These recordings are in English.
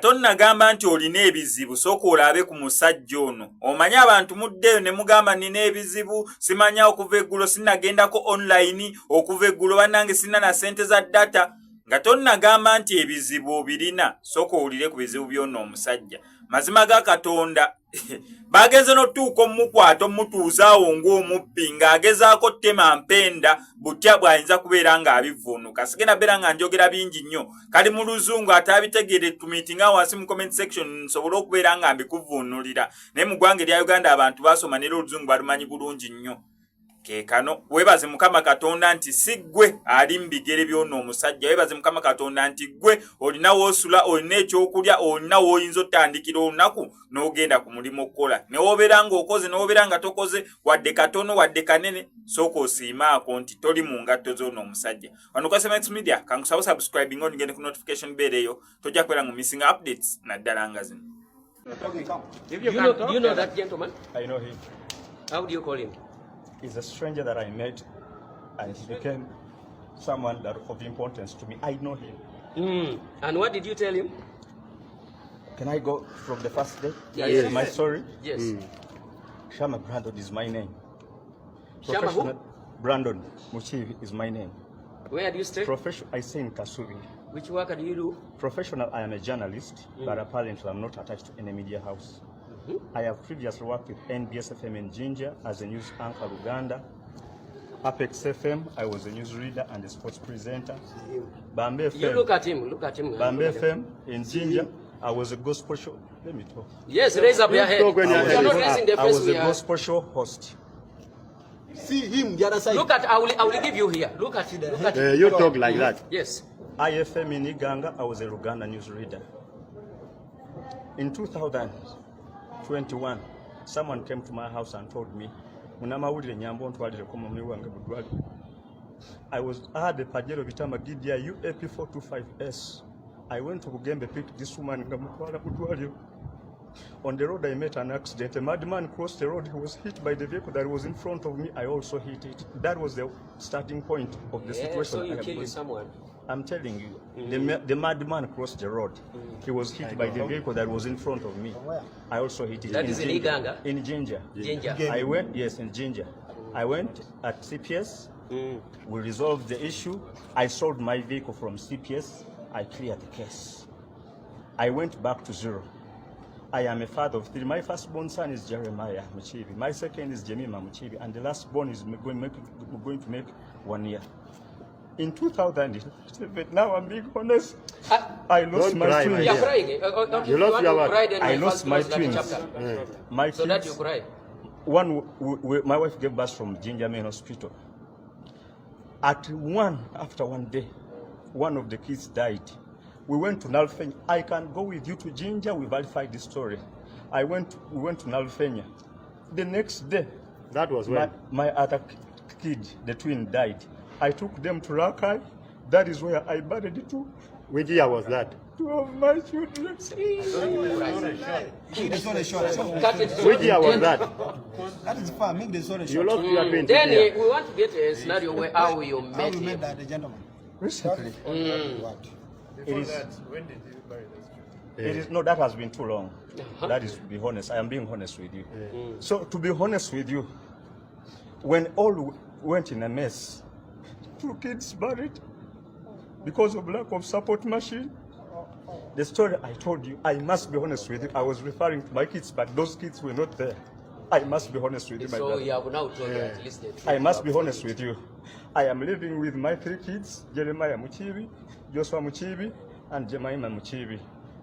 tonnagamba nti olina ebizibu sooka olabe ku musajja ono. Omanyi abantu muddeyo ne mugamba nina ebizibu, simanya okuva eggulo sinnagendako online, okuva eggulo bannange sinna na ssente za data. Nga tonnagamba nti ebizibu obirina sooka owulire ku bizibu byonna omusajja. Mazima ga Katonda bagenze n'otuuka omukwata omutuuzaawo ng'omubbi ng'agezaako ttema mpenda butya bw'ayinza kubeera ng'abivuunuka. Sigenda beera nga njogera bingi nnyo, kali mu luzungu ataabitegere tumiitinga wansi mu comment section nsobole okubeera nga mbikuvuunulira. Naye mu ggwanga erya Uganda abantu baasoma n'era oluzungu balumanyi bulungi nnyo. Kekano webaze Mukama Katonda nti si ggwe ali mu bigere by'ono omusajja. Webaze Mukama Katonda nti ggwe olina w'osula, olina ekyokulya, olina w'oyinza otandikira olunaku n'ogenda ku mulimu okukola. Ne wobeera ng'okoze ne wobeera nga tokoze wadde katono wadde kanene, sooka osiimaako nti toli mu ngatto z'ono omusajja. Wano ku SMS Media kankusaba subscribing on ngende ku notification bell eyo tojja kubeera ngu missing updates naddala nga zino. Do you know that gentleman? I know him. How do you call him? He's a stranger that I met, and he became someone that of importance to me. I know him. And what did you tell him? Can I go from the first day? Yes. My story? Yes. Shama Brandon is my name. Shama who? Brandon Muchivi is my name. Where do you stay? I stay in Kasubi. Which work do you do? Professional, I am a journalist, but apparently I'm not attached to any media house. I have previously worked with NBS FM in Jinja as a news anchor Uganda. Apex FM, I was a news reader and a sports presenter. Bambe FM. You look at him, look at him. Bambe FM in Jinja, I was a gospel show. Let me talk. Yes, raise up your head. You are not raising the I face was a gospel show host. See him the other side. Look at, I will give you here. Look at it. Look at it. You talk like that. Yes. IFM in Iganga, I was a Uganda news reader. In 2021, someone came to my house and told me, I had a Pajero Vitama Gidia UAP425S. I went to Bugembe, picked this woman. On the road, I met an accident. A madman crossed the road. He was hit by the vehicle that was in front of me. I also hit it. That was the starting point of the situation. So you killed someone. I'm telling you, the madman crossed the road. He was hit by the vehicle that was in front of me. I also hit it. That is in Iganga? In Jinja. Jinja. I went, yes, in Jinja. I went at CPS. We resolved the issue. I sold my vehicle from CPS. I cleared the case. I went back to zero. I am a father of 3. My firstborn son is Jeremiah Muchivi. My second is Jemima Muchivi. And the last born is going to make 1 year. In 2007, now I'm being honest, I lost my twins. You're crying. You lost your wife. I lost my twins. My So that you cry. One, my wife gave birth from Jinja Main Hospital. After one day, one of the kids died. We went to Nalfenya. I can go with you to Jinja. We verified the story. We went to Nalfenya. The next day, That was when? my other kid, the twin, died. I took them to Rakai. That is where I buried the two. Which year was that? 2 of my children. This one is short. Which year was that? That is fine. Make the story You short. lost your 20 Then years. we want to get a scenario where how you How met we him. met that the gentleman. Recently. What? It is, it is, no, that has been too long. That is, to be honest. I am being honest with you. So, to be honest with you, when all went in a mess, 2 kids buried because of lack of support machine. The story I told you, I must be honest with you. I was referring to my kids, but those kids were not there. I must be honest with you, my So brother. you have now told at least the truth. I must be honest with you. I am living with my 3 kids, Jeremiah Muchivi, Joshua Muchivi, and Jemima Muchivi.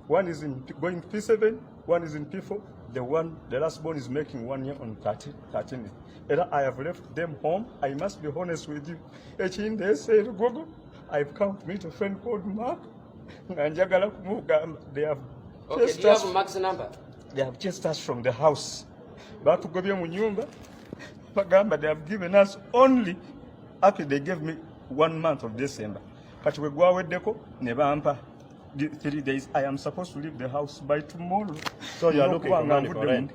One is going P7, one is in P4. The last born is making 1 year on 13. And I have left them home. I must be honest with you. I've come to meet a friend called Mark. They have Okay, do you have Mark's number? They have chased us from the house. Batugobye mu nyumba. Bagamba they have given us only, after they gave me 1 month of December. But we go away deko ne bampa 3 days. I am supposed to leave the house by tomorrow. So you are looking for money for rent?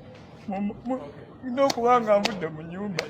No kubanga mvudde mu nyumba.